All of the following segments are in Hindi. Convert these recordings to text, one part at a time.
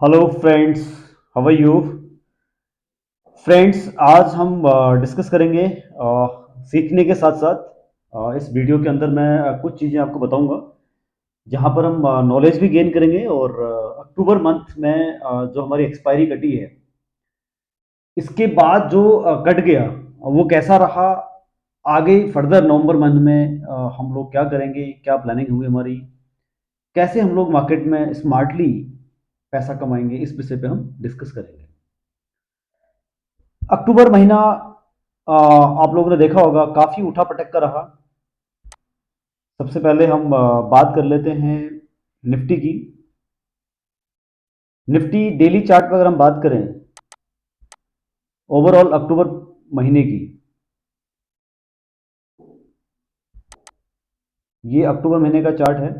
Hello friends, how are you? Friends, आज हम डिस्कस करेंगे सीखने के साथ साथ इस वीडियो के अंदर मैं कुछ चीज़ें आपको बताऊंगा जहां पर हम नॉलेज भी गेन करेंगे और अक्टूबर मंथ में जो हमारी एक्सपायरी कटी है इसके बाद जो कट गया वो कैसा रहा। आगे फर्दर नवंबर मंथ में हम लोग क्या करेंगे, क्या प्लानिंग होगी हमारी, कैसे हम लोग मार्केट में स्मार्टली पैसा कमाएंगे, इस विषय पे हम डिस्कस करेंगे। अक्टूबर महीना आप लोगों ने देखा होगा काफ़ी उठा पटक का रहा। सबसे पहले हम बात कर लेते हैं निफ्टी की। निफ्टी डेली चार्ट पर अगर हम बात करें ओवरऑल अक्टूबर महीने की, ये अक्टूबर महीने का चार्ट है।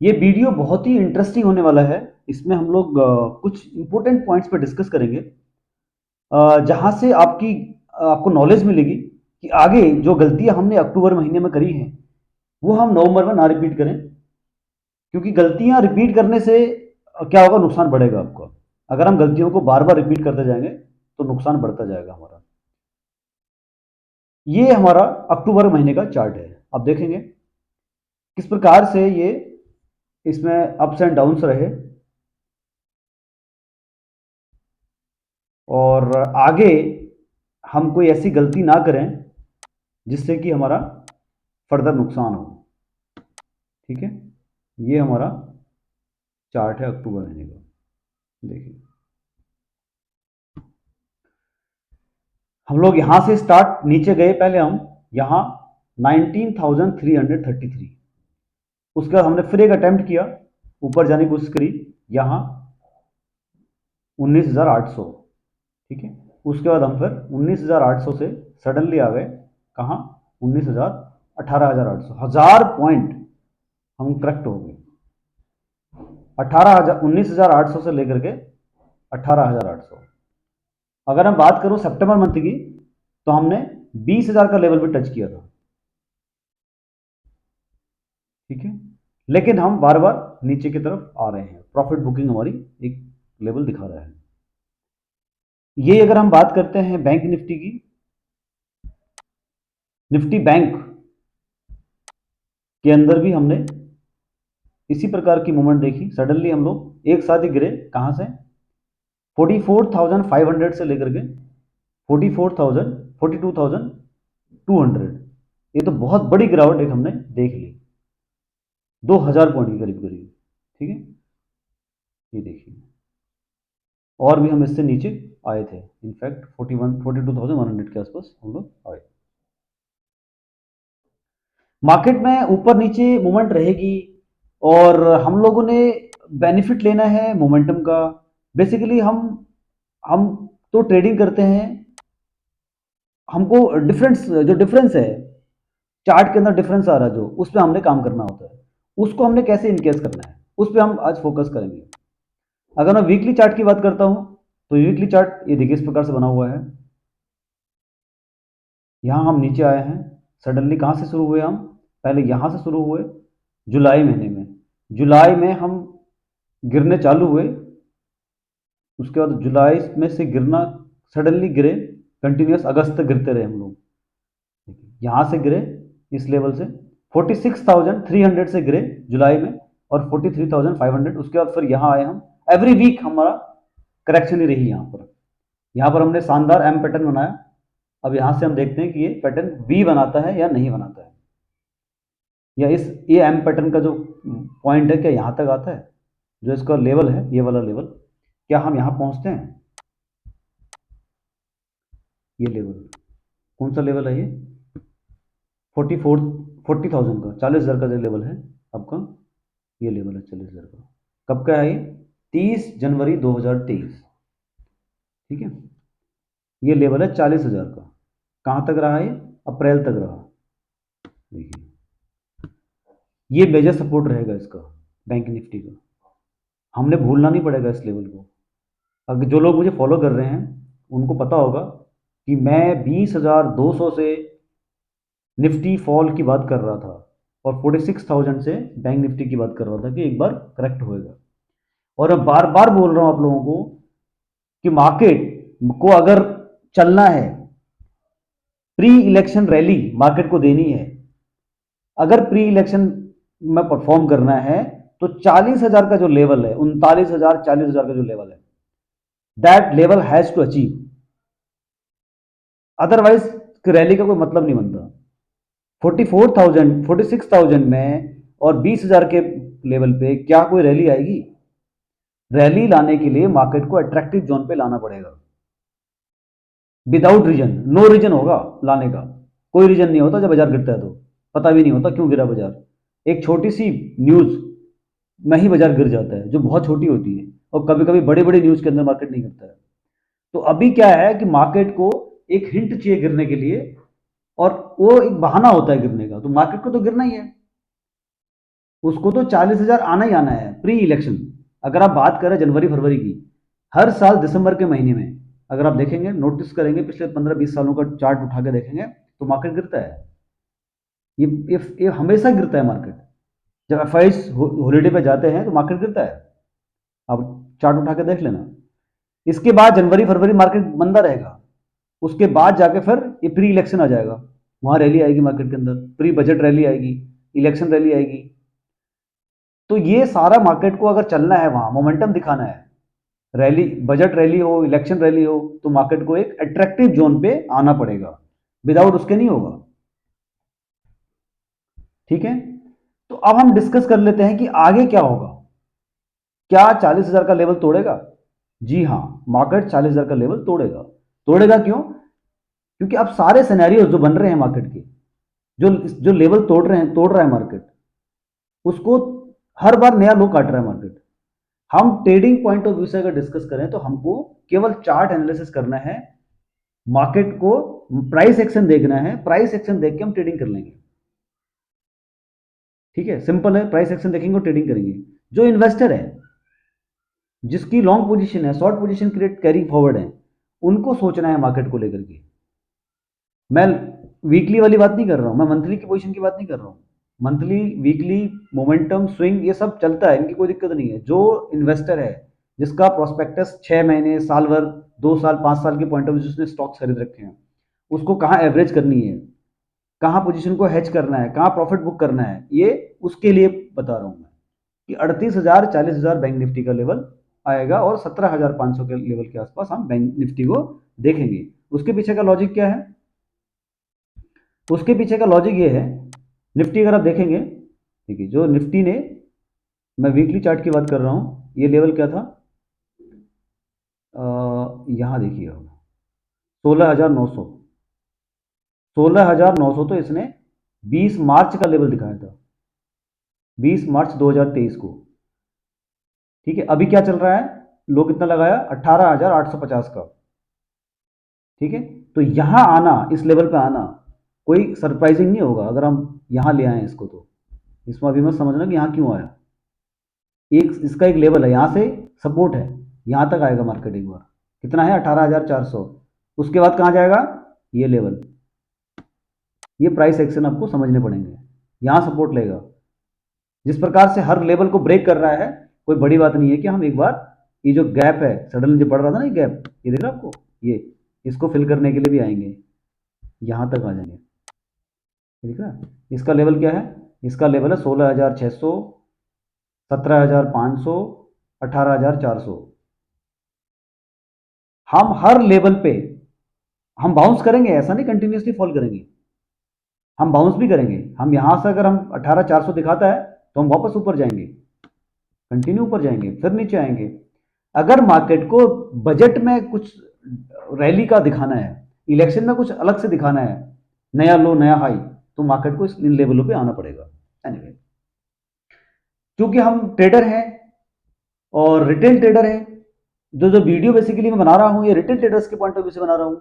ये वीडियो बहुत ही इंटरेस्टिंग होने वाला है। इसमें हम लोग कुछ इंपॉर्टेंट पॉइंट्स पर डिस्कस करेंगे जहां से आपको नॉलेज मिलेगी कि आगे जो गलतियां हमने अक्टूबर महीने में करी हैं वो हम नवंबर में ना रिपीट करें, क्योंकि गलतियां रिपीट करने से क्या होगा, नुकसान बढ़ेगा आपको। अगर हम गलतियों को बार बार रिपीट करते जाएंगे तो नुकसान बढ़ता जाएगा हमारा। ये हमारा अक्टूबर महीने का चार्ट है। आप देखेंगे किस प्रकार से ये इसमें अप्स एंड डाउन्स रहे और आगे हम कोई ऐसी गलती ना करें जिससे कि हमारा फर्दर नुकसान हो। ठीक है, ये हमारा चार्ट है अक्टूबर महीने का। देखिए, हम लोग यहाँ से स्टार्ट नीचे गए, पहले हम यहाँ 19,333, उसके बाद हमने फिर एक अटेम्प्ट किया, ऊपर जाने की कोशिश करी, यहाँ 19,800। ठीक है, उसके बाद हम फिर 19,800 से सडनली आ गए कहाँ, 19,000, 18,800, 1,000 पॉइंट हम करेक्ट हो गए। 18,000, 19,800 से लेकर के 18,800। अगर हम बात करूं सितंबर मंथ की तो हमने 20,000 का लेवल भी टच किया था। ठीक है, लेकिन हम बार बार नीचे की तरफ आ रहे हैं। प्रॉफिट बुकिंग हमारी एक लेवल दिखा रहा है। ये अगर हम बात करते हैं बैंक निफ्टी की, निफ्टी बैंक के अंदर भी हमने इसी प्रकार की मूवमेंट देखी। सडनली हम लोग एक साथ ही गिरे, कहां से, 44,500 से लेकर के 44,000, 42,200। ये तो बहुत बड़ी गिरावट एक हमने देख ली, 2,000 पॉइंट के करीब करीब। ठीक है, ये देखिए, और भी हम इससे नीचे आए थे। इनफैक्ट 42,100 के आसपास हम लोग आए। मार्केट में ऊपर नीचे मूवमेंट रहेगी और हम लोगों ने बेनिफिट लेना है मोमेंटम का। बेसिकली हम तो ट्रेडिंग करते हैं, हमको डिफरेंस है चार्ट के अंदर, डिफरेंस आ रहा है जो, उस पर हमने काम करना होता है। उसको हमने कैसे इनकेस करना है उस पर हम आज फोकस करेंगे। अगर मैं वीकली चार्ट की बात करता हूं तो वीकली चार्ट ये देखिए इस प्रकार से बना हुआ है। यहाँ हम नीचे आए हैं, सडनली कहाँ से शुरू हुए हम, पहले यहाँ से शुरू हुए जुलाई महीने में। जुलाई में हम गिरने चालू हुए, उसके बाद जुलाई में से गिरना, सडनली गिरे, कंटिन्यूस अगस्त तक गिरते रहे हम लोग। यहाँ से गिरे इस लेवल से 46,300 से गिरे जुलाई में, और 43,500, उसके बाद फिर यहाँ आए हम। एवरी वीक हमारा करेक्शन ही रही यहाँ पर। यहाँ पर हमने शानदार एम पैटर्न बनाया। अब यहाँ से हम देखते हैं कि ये पैटर्न वी बनाता है या नहीं बनाता है, या ये एम पैटर्न का जो पॉइंट है क्या यहाँ तक आता है, जो इसका लेवल है ये वाला लेवल, क्या हम यहाँ पहुँचते हैं। ये लेवल कौन सा लेवल है, ये 40,000 का, 40,000 का जो लेवल है आपका, ये लेवल है 40,000 का। कब का है ये, 30 जनवरी 2023। ठीक है, ये लेवल है 40,000 का। कहाँ तक रहा ये, अप्रैल तक रहा। देखिए, ये मेजर सपोर्ट रहेगा इसका, बैंक निफ्टी का। हमने भूलना नहीं पड़ेगा इस लेवल को। अगर जो लोग मुझे फॉलो कर रहे हैं उनको पता होगा कि मैं 20,200 से निफ्टी फॉल की बात कर रहा था। और 46,000 से बैंक निफ्टी की बात कर रहा था कि एक बार करेक्ट होएगा। और मैं बार बार बोल रहा हूं आप लोगों को कि मार्केट को अगर चलना है, प्री इलेक्शन रैली मार्केट को देनी है, अगर प्री इलेक्शन में परफॉर्म करना है, तो 40,000 का जो लेवल है, 39,000 40,000 का जो लेवल है, that level has to achieve, otherwise rally का कोई मतलब नहीं बनता। 44,000 46,000 में और 20,000 के लेवल पे क्या कोई रैली आएगी? रैली लाने के लिए मार्केट को अट्रैक्टिव जोन पे लाना पड़ेगा, विदाउट रीजन, नो रीजन होगा लाने का। कोई रीजन नहीं होता जब बाजार गिरता है, तो पता भी नहीं होता क्यों गिरा बाजार। एक छोटी सी न्यूज में ही बाजार गिर जाता है, जो बहुत छोटी होती है, और कभी कभी बड़ी बड़ी न्यूज के अंदर मार्केट नहीं गिरता है। तो अभी क्या है कि मार्केट को एक हिंट चाहिए गिरने के लिए, और वो एक बहाना होता है गिरने का। तो मार्केट को तो गिरना ही है, उसको तो 40,000 आना ही आना है प्री इलेक्शन। अगर आप बात करें जनवरी फरवरी की, हर साल दिसंबर के महीने में अगर आप देखेंगे, नोटिस करेंगे, पिछले 15-20 सालों का चार्ट उठा के देखेंगे, तो मार्केट गिरता है। ये हमेशा गिरता है मार्केट। जब एफ हॉलीडे पे जाते हैं तो मार्केट गिरता है, आप चार्ट उठा के देख लेना। इसके बाद जनवरी फरवरी मार्केट मंदा रहेगा, उसके बाद जाके फिर ये प्री इलेक्शन आ जाएगा, वहां रैली आएगी मार्केट के अंदर, प्री बजट रैली आएगी, इलेक्शन रैली आएगी। तो ये सारा मार्केट को अगर चलना है, वहां मोमेंटम दिखाना है, रैली, बजट रैली हो, इलेक्शन रैली हो, तो मार्केट को एक अट्रैक्टिव जोन पे आना पड़ेगा, विदाउट उसके नहीं होगा। ठीक है, तो अब हम डिस्कस कर लेते हैं कि आगे क्या होगा। क्या 40,000 का लेवल तोड़ेगा? जी हाँ, मार्केट 40,000 का लेवल तोड़ेगा। तोड़ेगा क्यों? क्योंकि अब सारे सिनेरियो जो बन रहे हैं मार्केट के, जो जो लेवल तोड़ रहा है मार्केट, उसको हर बार नया लो काट रहा है मार्केट। हम ट्रेडिंग पॉइंट ऑफ व्यू से अगर डिस्कस करें, तो हमको केवल चार्ट एनालिसिस करना है, मार्केट को प्राइस एक्शन देखना है, प्राइस एक्शन देख के हम ट्रेडिंग कर लेंगे। ठीक है, सिंपल है, प्राइस एक्शन देखेंगे और ट्रेडिंग करेंगे। जो इन्वेस्टर है, जिसकी लॉन्ग पोजीशन है, short position create carry forward है, उनको सोचना है मार्केट को लेकर के। मैं वीकली वाली बात नहीं कर रहा हूं, मैं मंथली की पोजीशन की बात नहीं कर रहा हूं। मंथली, वीकली, मोमेंटम, स्विंग, ये सब चलता है, इनकी कोई दिक्कत नहीं है। जो इन्वेस्टर है, जिसका प्रोस्पेक्टस 6 महीने, साल भर, 2 साल, 5 साल के पॉइंट ऑफ व्यू से उसने स्टॉक्स खरीद रखे हैं, उसको कहाँ एवरेज करनी है, कहाँ पोजीशन को हेज करना है, कहाँ प्रॉफिट बुक करना है, ये उसके लिए बता रहा हूं मैं कि 38,000 40,000 बैंक निफ्टी का लेवल आएगा, और 17,500 के लेवल के आसपास हम बैंक निफ्टी को देखेंगे। उसके पीछे का लॉजिक क्या है? उसके पीछे का लॉजिक ये है, निफ्टी अगर आप देखेंगे, ठीक है, जो निफ्टी ने, मैं वीकली चार्ट की बात कर रहा हूँ, ये लेवल क्या था, यहाँ देखिए आप, 16,900, 16,900 तो इसने 20 मार्च का लेवल दिखाया था, 20 मार्च 2023 को। ठीक है, अभी क्या चल रहा है, लो कितना लगाया, 18,850 का। ठीक है, तो यहां आना, इस लेवल पे आना कोई सरप्राइजिंग नहीं होगा अगर हम यहां ले आए इसको। तो इसमें अभी मत समझना कि यहां क्यों आया, एक इसका एक लेवल है, यहां से सपोर्ट है, यहां तक आएगा मार्केट एक बार, कितना है, 18,400। उसके बाद कहां जाएगा, ये लेवल, ये प्राइस एक्शन आपको समझने पड़ेंगे। यहां सपोर्ट लेगा, जिस प्रकार से हर लेवल को ब्रेक कर रहा है, कोई बड़ी बात नहीं है कि हम एक बार, ये जो गैप है, सडनली जो बढ़ रहा था ना ये गैप, ये देख रहे हो आपको, ये इसको फिल करने के लिए भी आएंगे, यहां तक आ जाएंगे। ये दिख रहा है, इसका लेवल क्या है, इसका लेवल है 16,600, 17,500, 18,400। हम हर लेवल पे हम बाउंस करेंगे, ऐसा नहीं कंटिन्यूसली फॉल करेंगे, हम बाउंस भी करेंगे। हम यहां से अगर हम 18,400 दिखाता है, तो हम वापस ऊपर जाएंगे, कंटिन्यू ऊपर जाएंगे, फिर नीचे आएंगे। अगर मार्केट को बजट में कुछ रैली का दिखाना है, इलेक्शन में कुछ अलग से दिखाना है, नया लो नया हाई, तो मार्केट को इन लेवलों पे आना पड़ेगा। एनीवे, क्योंकि हम ट्रेडर हैं और रिटेल ट्रेडर हैं, जो जो वीडियो बेसिकली मैं बना रहा हूं, ये रिटेल ट्रेडर्स के पॉइंट ऑफ व्यू से बना रहा हूं।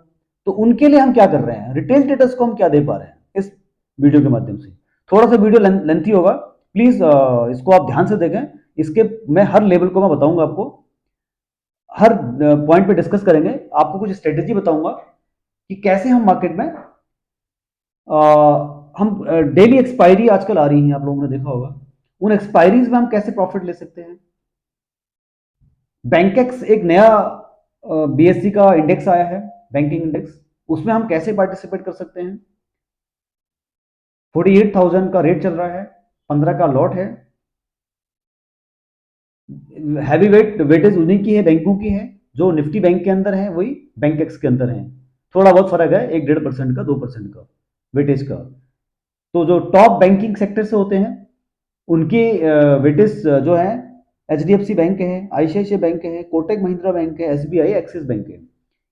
तो उनके लिए हम क्या कर रहे हैं, रिटेल ट्रेडर्स को हम क्या दे पा रहे हैं इस वीडियो के माध्यम से। थोड़ा सा वीडियो लेंथी होगा, प्लीज इसको आप ध्यान से देखें। इसके मैं हर लेवल को मैं बताऊंगा आपको, हर पॉइंट पे डिस्कस करेंगे, आपको कुछ स्ट्रेटेजी बताऊंगा कि कैसे हम मार्केट में हम डेली एक्सपायरी आजकल आ रही हैं, आप लोगों ने देखा होगा, उन एक्सपायरीज में हम कैसे प्रॉफिट ले सकते हैं। बैंकेक्स एक नया बीएससी का इंडेक्स आया है, बैंकिंग इंडेक्स, उसमें हम कैसे पार्टिसिपेट कर सकते हैं। 48,000 का रेट चल रहा है, 15 का लॉट है। हैवी वेटेज उन्हीं की है, बैंकों की है, जो निफ्टी बैंक के अंदर है वही बैंक एक्स के अंदर है। थोड़ा बहुत फर्क है, 1-1.5% का, 2% का वेटेज का। तो जो टॉप बैंकिंग सेक्टर से होते हैं उनकी वेटेज जो है, एचडीएफसी बैंक है, आईसीआईसीआई बैंक है, कोटक महिंद्रा बैंक है, एसबीआई, एक्सिस बैंक है।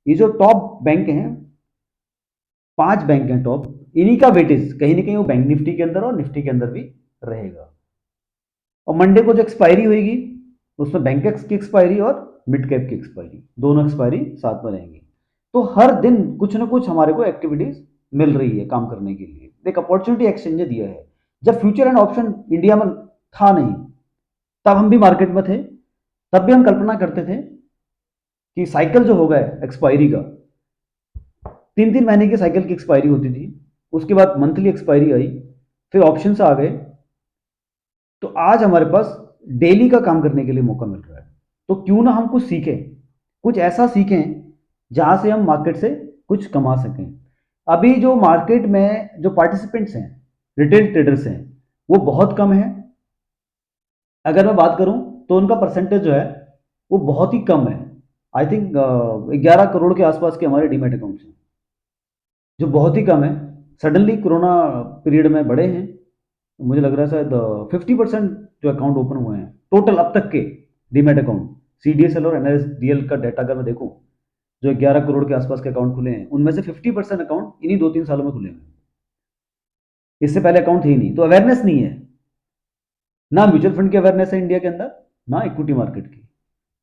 ये जो टॉप बैंक हैं, 5 बैंक हैं टॉप, इन्हीं का वेटेज कहीं ना कहीं वो बैंक निफ्टी के अंदर और निफ्टी के अंदर भी रहेगा। और मंडे को जो एक्सपायरी होगी उसमें बैंकेक्स की एक्सपायरी और मिड कैप की एक्सपायरी, दोनों एक्सपायरी साथ में रहेंगी। तो हर दिन कुछ ना कुछ हमारे को एक्टिविटीज मिल रही है काम करने के लिए। एक अपॉर्चुनिटी एक्सचेंज ने दिया है। जब फ्यूचर एंड ऑप्शन इंडिया में था नहीं, तब हम भी मार्केट में थे, तब भी हम कल्पना करते थे कि साइकिल जो होगा एक्सपायरी का, 3-3 महीने की साइकिल की एक्सपायरी होती थी, उसके बाद मंथली एक्सपायरी आई, फिर ऑप्शन आ गए। तो आज हमारे पास डेली का काम करने के लिए मौका मिल रहा है। तो क्यों ना हम कुछ सीखें, कुछ ऐसा सीखें जहां से हम मार्केट से कुछ कमा सकें। अभी जो मार्केट में जो पार्टिसिपेंट्स हैं, रिटेल ट्रेडर्स हैं, वो बहुत कम है। अगर मैं बात करूं तो उनका परसेंटेज जो है वो बहुत ही कम है। आई थिंक 11 करोड़ के आसपास के हमारे डीमैट अकाउंट्स हैं, जो बहुत ही कम है। सडनली कोरोना पीरियड में बढ़े हैं। मुझे लग रहा है शायद 50% जो अकाउंट ओपन हुए हैं टोटल अब तक के डीमैट अकाउंट, सीडीएसएल और एनएसडीएल का डाटा अगर मैं देखूं, जो 11 करोड़ के आसपास के अकाउंट खुले हैं, उनमें से 50% अकाउंट इन्हीं 2-3 सालों में खुले हैं। इससे पहले अकाउंट ही नहीं। तो अवेयरनेस नहीं है, ना म्यूचुअल फंड की अवेयरनेस है इंडिया के अंदर, ना इक्विटी मार्केट की।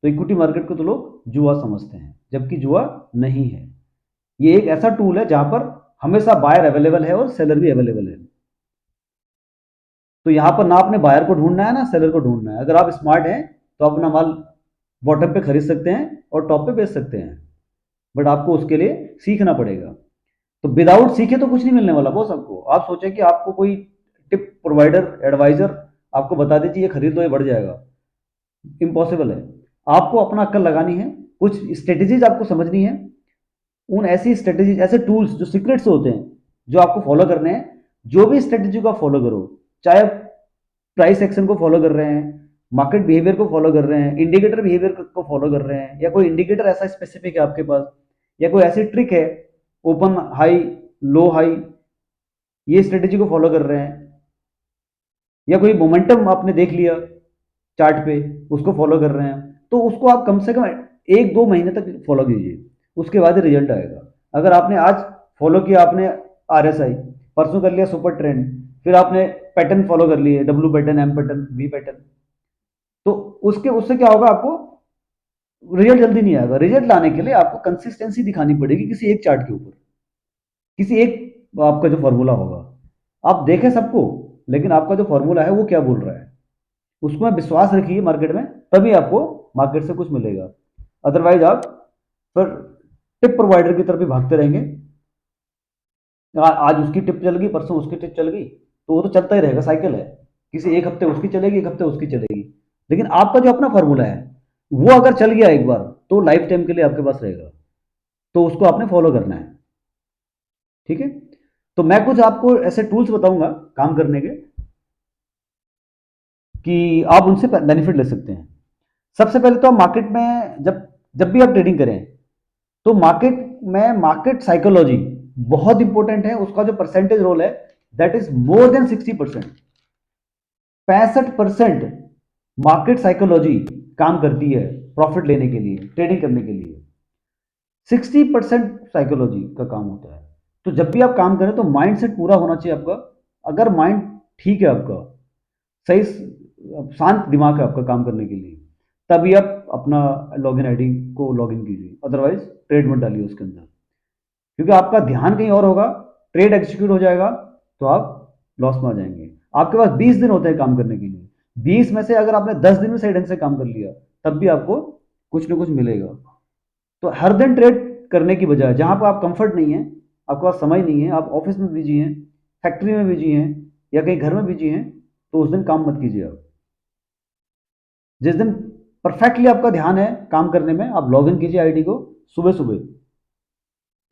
तो इक्विटी मार्केट को तो लोग जुआ समझते हैं, जबकि जुआ नहीं है। ये एक ऐसा टूल है जहां पर हमेशा बायर अवेलेबल है और सेलर भी अवेलेबल है। तो यहाँ पर ना आपने बायर को ढूंढना है ना सेलर को ढूंढना है। अगर आप स्मार्ट हैं तो अपना माल बॉटम पे खरीद सकते हैं और टॉप पे बेच सकते हैं, बट आपको उसके लिए सीखना पड़ेगा। तो विदाउट सीखे तो कुछ नहीं मिलने वाला बॉस आपको। आप सोचें कि आपको कोई टिप प्रोवाइडर, एडवाइजर आपको बता दीजिए ये खरीद लो ये बढ़ जाएगा, इम्पॉसिबल है। आपको अपना अक्ल लगानी है, कुछ स्ट्रेटेजीज आपको समझनी है। उन ऐसी स्ट्रेटेजीज, ऐसे टूल्स जो सीक्रेट्स होते हैं, जो आपको फॉलो करने हैं। जो भी स्ट्रेटेजी को आप फॉलो करो, चाहे प्राइस एक्शन को फॉलो कर रहे हैं, मार्केट बिहेवियर को फॉलो कर रहे हैं, इंडिकेटर बिहेवियर को फॉलो कर रहे हैं, या कोई इंडिकेटर ऐसा स्पेसिफिक है आपके पास, या कोई ऐसी ट्रिक है, ओपन हाई, लो हाई, ये स्ट्रेटेजी को फॉलो कर रहे हैं, या कोई मोमेंटम आपने देख लिया चार्ट पे, उसको फॉलो कर रहे हैं, तो उसको आप कम से कम 1-2 महीने तक फॉलो कीजिए, उसके बाद ही रिजल्ट आएगा। अगर आपने आज फॉलो किया, आपने आरएसआई, परसों कर लिया सुपर ट्रेंड, फिर आपने पैटर्न फॉलो कर लिए, W pattern, M pattern, V pattern, तो उसके उससे क्या होगा, आपको रिजल्ट जल्दी नहीं आएगा। रिजल्ट लाने के लिए आपको कंसिस्टेंसी दिखानी पड़ेगी किसी एक चार्ट के ऊपर, किसी एक आपका जो फॉर्मूला होगा। आप देखें सबको, लेकिन आपका जो फॉर्मूला है वो क्या बोल रहा है, उसमें विश्वास रखिए मार्केट में, तभी आपको मार्केट से कुछ मिलेगा। अदरवाइज आप फिर टिप प्रोवाइडर की तरफ ही भागते रहेंगे। आज उसकी टिप चल गई, परसों उसकी टिप चल गई, तो वो तो चलता ही रहेगा, साइकिल है। किसी एक हफ्ते उसकी चलेगी, एक हफ्ते उसकी चलेगी। लेकिन आपका जो अपना फॉर्मूला है वो अगर चल गया एक बार, तो लाइफ टाइम के लिए आपके पास रहेगा। तो उसको आपने फॉलो करना है। ठीक है। तो मैं कुछ आपको ऐसे टूल्स बताऊंगा काम करने के, कि आप उनसे बेनिफिट ले सकते हैं। सबसे पहले तो आप मार्केट में जब जब भी आप ट्रेडिंग करें, तो मार्केट में मार्केट साइकोलॉजी बहुत इंपॉर्टेंट है। उसका जो परसेंटेज रोल है, that is more than 60%। 65% market psychology काम करती है प्रॉफिट लेने के लिए, ट्रेडिंग करने के लिए। 60% साइकोलॉजी का काम होता है। तो जब भी आप काम करें तो माइंड सेट पूरा होना चाहिए आपका। अगर माइंड ठीक है आपका, सही शांत दिमाग है आपका काम करने के लिए, तभी आप अपना लॉगिन आईडी को लॉगिन कीजिए। अदरवाइज ट्रेड मत डालिए उसके अंदर, क्योंकि आपका ध्यान कहीं और होगा, ट्रेड एग्जीक्यूट हो जाएगा, तो आप लॉस में आ जाएंगे। आपके पास 20 दिन होते हैं काम करने के लिए, 20 में से अगर आपने 10 दिन में सही ढंग से काम कर लिया, तब भी आपको कुछ ना कुछ मिलेगा। तो हर दिन ट्रेड करने की बजाय, जहां पर आप कंफर्ट नहीं है, आपके पास समय नहीं है, आप ऑफिस में बिजी हैं, फैक्ट्री में बिजी हैं या कहीं घर में बिजी हैं, तो उस दिन काम मत कीजिए आप। जिस दिन परफेक्टली आपका ध्यान है काम करने में, आप लॉग इन कीजिए आईडी को सुबह सुबह,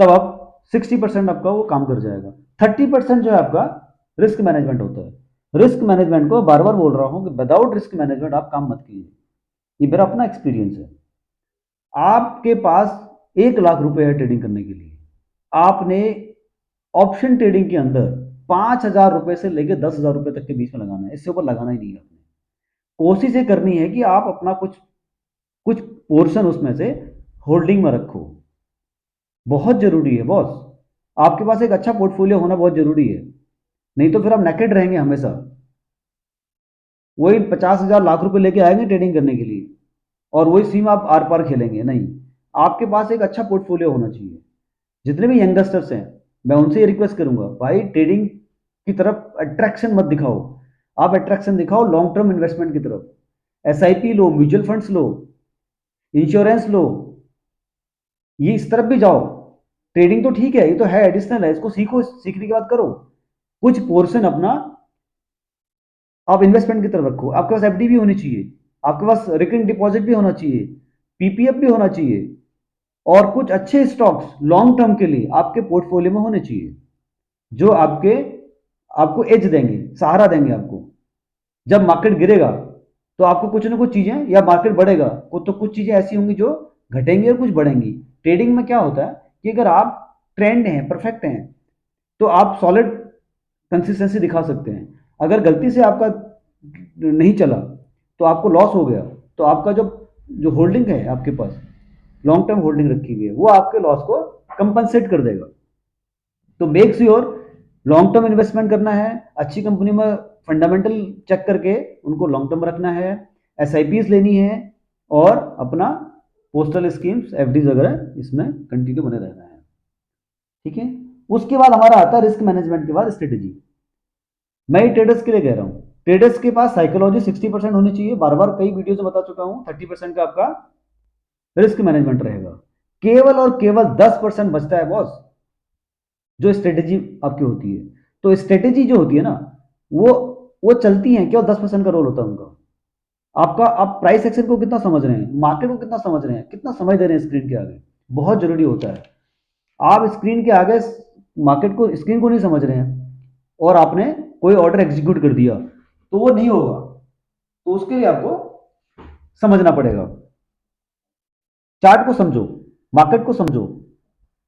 तब आप 60% आपका वो काम कर जाएगा। 30% जो है आपका रिस्क मैनेजमेंट होता है। रिस्क मैनेजमेंट को बार बार बोल रहा हूं कि विदाउट रिस्क मैनेजमेंट आप काम मत कीजिए, ये मेरा अपना एक्सपीरियंस है। आपके पास 1 लाख रुपए है ट्रेडिंग करने के लिए, आपने ऑप्शन ट्रेडिंग के अंदर 5,000 रुपए से लेकर 10,000 रुपए तक के बीच में लगाना है, इससे ऊपर लगाना ही नहीं है आपने। कोशिश ये करनी है कि आप अपना कुछ कुछ पोर्शन उसमें से होल्डिंग में रखो, बहुत जरूरी है बॉस। आपके पास एक अच्छा पोर्टफोलियो होना बहुत जरूरी है, नहीं तो फिर आप नेकेड रहेंगे हमेशा। वही 50,000 लाख रुपए लेके आएंगे ट्रेडिंग करने के लिए और वही सीम आप आर पार खेलेंगे, नहीं। आपके पास एक अच्छा पोर्टफोलियो होना चाहिए। जितने भी यंगस्टर्स हैं, मैं उनसे ये रिक्वेस्ट करूंगा, भाई ट्रेडिंग की तरफ अट्रैक्शन मत दिखाओ, आप अट्रैक्शन दिखाओ लॉन्ग टर्म इन्वेस्टमेंट की तरफ। एसआईपी लो, म्यूचुअल फंड्स लो, इंश्योरेंस लो, ये इस तरफ भी जाओ। ट्रेडिंग तो ठीक है, ये तो है, एडिशनल है, इसको सीखो, सीखने के बाद करो। कुछ पोर्शन अपना आप इन्वेस्टमेंट की तरफ रखो। आपके पास एफडी भी होनी चाहिए, आपके पास रिकरिंग डिपॉजिट भी होना चाहिए, पीपीएफ भी होना चाहिए, और कुछ अच्छे स्टॉक्स लॉन्ग टर्म के लिए आपके पोर्टफोलियो में होने चाहिए, जो आपको एज देंगे, सहारा देंगे आपको। जब मार्केट गिरेगा तो आपको कुछ ना कुछ चीजें, या मार्केट बढ़ेगा तो कुछ चीजें ऐसी होंगी जो घटेंगी और कुछ बढ़ेंगी। ट्रेडिंग में क्या होता है कि अगर आप ट्रेंड हैं, परफेक्ट हैं, तो आप सॉलिड कंसिस्टेंसी दिखा सकते हैं। अगर गलती से आपका नहीं चला तो आपको लॉस हो गया, तो आपका जो जो होल्डिंग है आपके पास, लॉन्ग टर्म होल्डिंग रखी हुई है, वो आपके लॉस को कंपनसेट कर देगा। तो make sure long term investment करना है, अच्छी कंपनी में फंडामेंटल चेक करके उनको लॉन्ग टर्म रखना है, एसआईपीज लेनी है, और अपना पोस्टल स्कीम्स, एफडीज वगैरह इसमें कंटिन्यू बने रहना है। ठीक है। उसके बाद हमारा आता है रिस्क मैनेजमेंट के बाद स्ट्रेटेजी। मैं ट्रेडर्स के लिए कह रहा हूं, ट्रेडर्स के पास साइकोलॉजी 60% होनी चाहिए, बार बार कई वीडियो से बता चुका हूं। 30% का आपका रिस्क मैनेजमेंट रहेगा। केवल और केवल 10% बचता है बॉस, जो स्ट्रेटेजी आपकी होती है। तो स्ट्रेटेजी जो होती है ना, वो वो चलती है, केवल 10% का रोल होता है उनका। आपका आप प्राइस एक्शन को कितना समझ रहे हैं, मार्केट को कितना समझ रहे हैं, कितना समय दे रहे हैं स्क्रीन के आगे, बहुत जरूरी होता है। आप स्क्रीन के आगे मार्केट को, स्क्रीन को नहीं समझ रहे हैं और आपने कोई ऑर्डर एग्जीक्यूट कर दिया, तो वो नहीं होगा। तो उसके लिए आपको समझना पड़ेगा, चार्ट को समझो, मार्केट को समझो,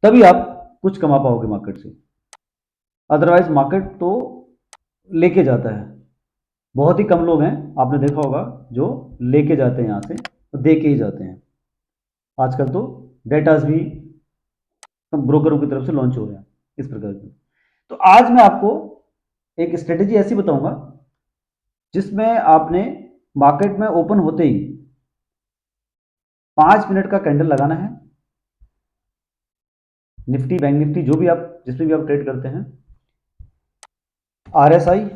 तभी आप कुछ कमा पाओगे मार्केट से। अदरवाइज मार्केट तो लेके जाता है। बहुत ही कम लोग हैं, आपने देखा होगा, जो लेके जाते हैं यहाँ से, तो दे के ही जाते हैं। आजकल तो डेटास भी ब्रोकरों की तरफ से लॉन्च हो रहे हैं इस प्रकार के। तो आज मैं आपको एक स्ट्रेटेजी ऐसी बताऊंगा जिसमें आपने मार्केट में ओपन होते ही 5 मिनट का कैंडल लगाना है। निफ्टी, बैंक निफ्टी, जो भी आप, जिसमें भी आप ट्रेड करते हैं, आरएसआई,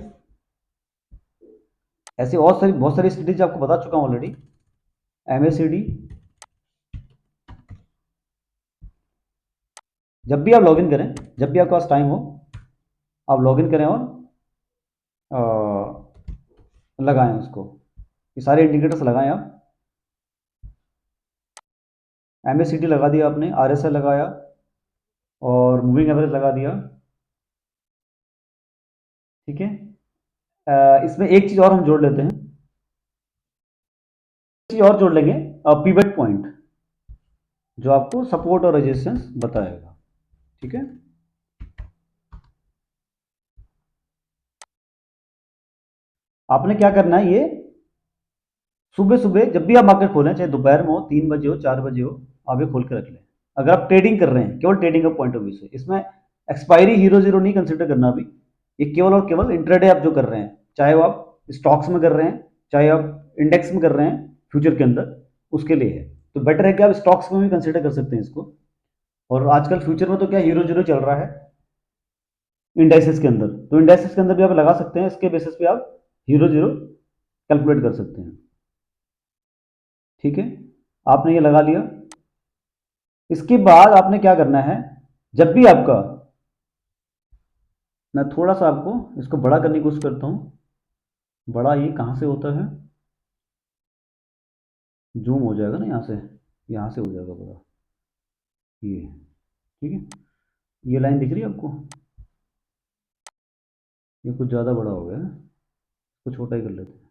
ऐसे और बहुत सारी स्ट्रेटेजी आपको बता चुका हूं ऑलरेडी। एमएसीडी, जब भी आप लॉगिन करें, जब भी आपके पास टाइम हो, आप लॉगिन करें और लगाएं उसको। ये सारे इंडिकेटर्स लगाएं आप। एमएसीडी लगा दिया आपने, आरएसआई लगाया, और मूविंग एवरेज लगा दिया। ठीक है। इसमें एक चीज और हम जोड़ लेते हैं, चीज और जोड़ लेंगे, पिवट पॉइंट, जो आपको सपोर्ट और रेजिस्टेंस बताएगा। ठीक है। आपने क्या करना है, ये सुबह सुबह जब भी आप मार्केट खोलें, चाहे दोपहर में हो, 3 बजे हो, 4 बजे हो, आप ये खोल के रख लें। अगर आप ट्रेडिंग कर रहे हैं, केवल ट्रेडिंग का पॉइंट ऑफ व्यू से, इसमें एक्सपायरी हीरो जीरो नहीं कंसिडर करना अभी। ये केवल और केवल इंट्राडे आप जो कर रहे हैं, चाहे वो आप स्टॉक्स में कर रहे हैं, चाहे आप इंडेक्स में कर रहे हैं फ्यूचर के अंदर, उसके लिए है। तो बेटर है कि आप स्टॉक्स में भी कंसिडर कर सकते हैं इसको। और आजकल फ्यूचर में तो क्या हीरो जीरो चल रहा है इंडाइसेस के अंदर, तो इंडाइसेस के अंदर भी आप लगा सकते हैं, इसके बेसिस पे आप हीरो जीरो कैलकुलेट कर सकते हैं। ठीक है। आपने ये लगा लिया। इसके बाद आपने क्या करना है, जब भी आपका, मैं थोड़ा सा आपको इसको बड़ा करने की कोशिश करता हूँ। बड़ा ये कहाँ से होता है, जूम हो जाएगा ना यहाँ से हो जाएगा बड़ा, ये ठीक है। ये लाइन दिख रही है आपको, ये कुछ ज़्यादा बड़ा हो गया है, इसको छोटा ही कर लेते हैं।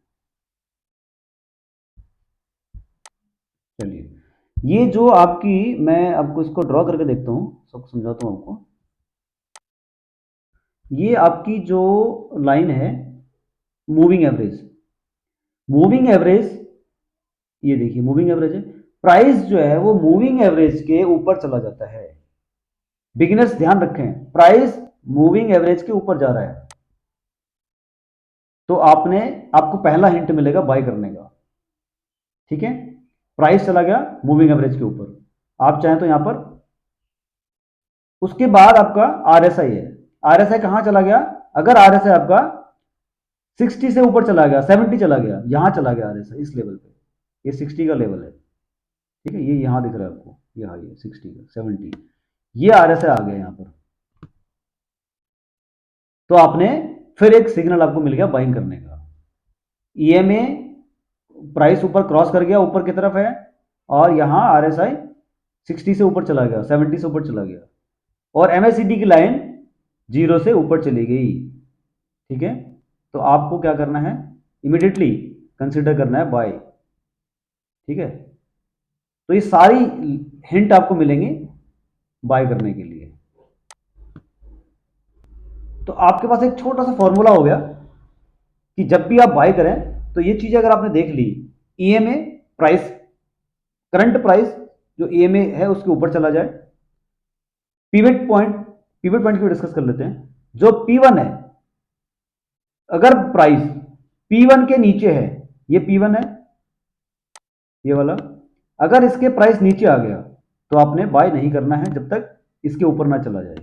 चलिए, ये जो आपकी, मैं आपको इसको ड्रॉ करके देखता हूँ, सबको समझाता हूँ आपको। ये आपकी जो लाइन है मूविंग एवरेज, मूविंग एवरेज, ये देखिए मूविंग एवरेज है, प्राइस जो है वो मूविंग एवरेज के ऊपर चला जाता है। बिगिनर्स ध्यान रखें, प्राइस मूविंग एवरेज के ऊपर जा रहा है तो आपको पहला हिंट मिलेगा बाय करने का, ठीक है। प्राइस चला गया मूविंग एवरेज के ऊपर, आप चाहें तो यहां पर, उसके बाद आपका आरएसआई है। आरएसआई कहां चला गया, अगर आरएसआई आपका 60 से ऊपर चला गया, 70 चला गया, यहां चला गया आरएसआई इस लेवल पे, ये 60 का लेवल है, ठीक है। ये यहां दिख रहा है आपको, ये हाँ ये 60 का 70, ये आरएसआई आ गया यहां पर, तो आपने फिर एक सिग्नल आपको मिल गया बाइंग करने का। ईएमए प्राइस ऊपर क्रॉस कर गया, ऊपर की तरफ है, और यहां आरएसआई 60 से ऊपर चला गया, 70 से ऊपर चला गया, और एमएसीडी की लाइन 0 से ऊपर चली गई, ठीक है। तो आपको क्या करना है, इमीडिएटली कंसिडर करना है बाय, ठीक है। तो ये सारी हिंट आपको मिलेंगे बाय करने के लिए। तो आपके पास एक छोटा सा फॉर्मूला हो गया कि जब भी आप बाय करें तो ये चीजें अगर आपने देख ली, ईएमए प्राइस, करंट प्राइस जो ईएमए है उसके ऊपर चला जाए, पीवट पॉइंट की डिस्कस कर लेते हैं। जो P1 है, अगर प्राइस P1 के नीचे है, ये P1 है ये वाला, अगर इसके प्राइस नीचे आ गया तो आपने बाय नहीं करना है जब तक इसके ऊपर ना चला जाए,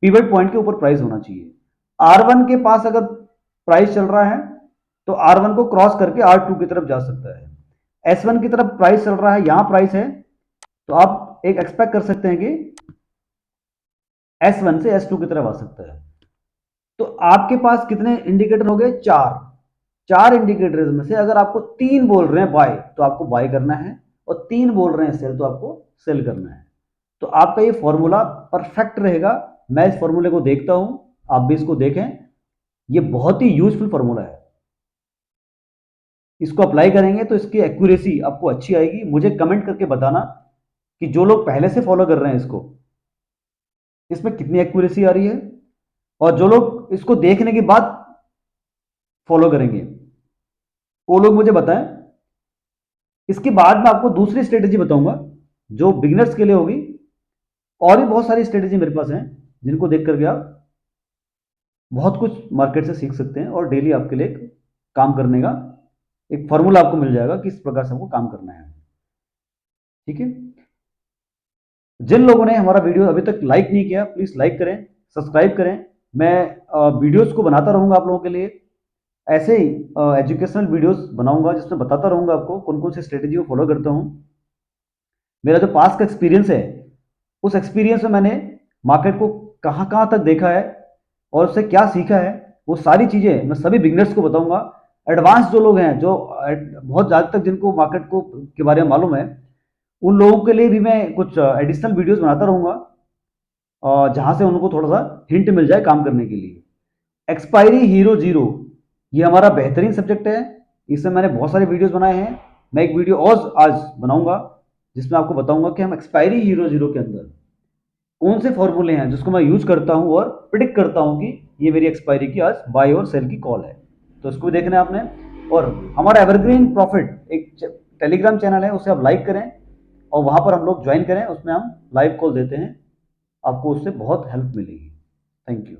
पिवट पॉइंट के ऊपर प्राइस होना चाहिए। R1 के पास अगर प्राइस चल रहा है तो R1 को क्रॉस करके R2 की तरफ जा सकता है। S1 की तरफ प्राइस चल रहा है, यहां प्राइस है, तो आप एक एक्सपेक्ट कर सकते हैं कि S1 से S2 की तरफ आ सकता है। तो आपके पास कितने इंडिकेटर हो गए, चार इंडिकेटर्स में से अगर आपको 3 बोल रहे हैं बाय तो आपको बाय करना है, और 3 बोल रहे हैं सेल तो आपको सेल करना है। तो आपका ये फॉर्मूला परफेक्ट रहेगा। मैं इस फॉर्मूले को देखता हूं, आप भी इसको देखें, ये बहुत ही यूजफुल फॉर्मूला है। इसको अप्लाई करेंगे तो इसकी एक्यूरेसी आपको अच्छी आएगी। मुझे कमेंट करके बताना कि जो लोग पहले से फॉलो कर रहे हैं इसको, इसमें कितनी एक्यूरेसी आ रही है, और जो लोग इसको देखने के बाद फॉलो करेंगे वो लोग मुझे बताएं। इसके बाद मैं आपको दूसरी स्ट्रेटेजी बताऊंगा जो बिगिनर्स के लिए होगी, और भी बहुत सारी स्ट्रेटेजी मेरे पास हैं जिनको देख करके आप बहुत कुछ मार्केट से सीख सकते हैं, और डेली आपके लिए काम करने का एक फॉर्मूला आपको मिल जाएगा किस प्रकार से आपको काम करना है, ठीक है। जिन लोगों ने हमारा वीडियो अभी तक लाइक नहीं किया, प्लीज लाइक करें, सब्सक्राइब करें। मैं वीडियोस को बनाता रहूंगा आप लोगों के लिए, ऐसे ही एजुकेशनल वीडियोस बनाऊंगा जिसमें बताता रहूंगा आपको कौन कौन सी स्ट्रेटेजी को फॉलो करता हूं। मेरा जो पास का एक्सपीरियंस है, उस एक्सपीरियंस में मैंने मार्केट को कहां कहां तक देखा है और उससे क्या सीखा है, वो सारी चीजें मैं सभी बिगनर्स को बताऊंगा। एडवांस जो लोग हैं, जो बहुत ज़्यादा तक जिनको मार्केट को के बारे में मालूम है, उन लोगों के लिए भी मैं कुछ एडिशनल वीडियोस बनाता रहूंगा, जहां से उनको थोड़ा सा हिंट मिल जाए काम करने के लिए। एक्सपायरी हीरो जीरो, ये हमारा बेहतरीन सब्जेक्ट है, इसमें मैंने बहुत सारे वीडियोस बनाए हैं। मैं एक वीडियो और आज बनाऊंगा जिसमें आपको बताऊंगा कि हम एक्सपायरी हीरो जीरो के अंदर कौन से फॉर्मूले हैं जिसको मैं यूज करता हूं और प्रिडिक्ट करता हूं कि ये मेरी एक्सपायरी की आज बाय और सेल की कॉल है। तो इसको भी देखना है आपने। और हमारा एवरग्रीन प्रॉफिट एक टेलीग्राम चैनल है, उसे आप लाइक करें और वहां पर हम लोग ज्वाइन करें, उसमें हम लाइव कॉल देते हैं, आपको उससे बहुत हेल्प मिलेगी। Thank you.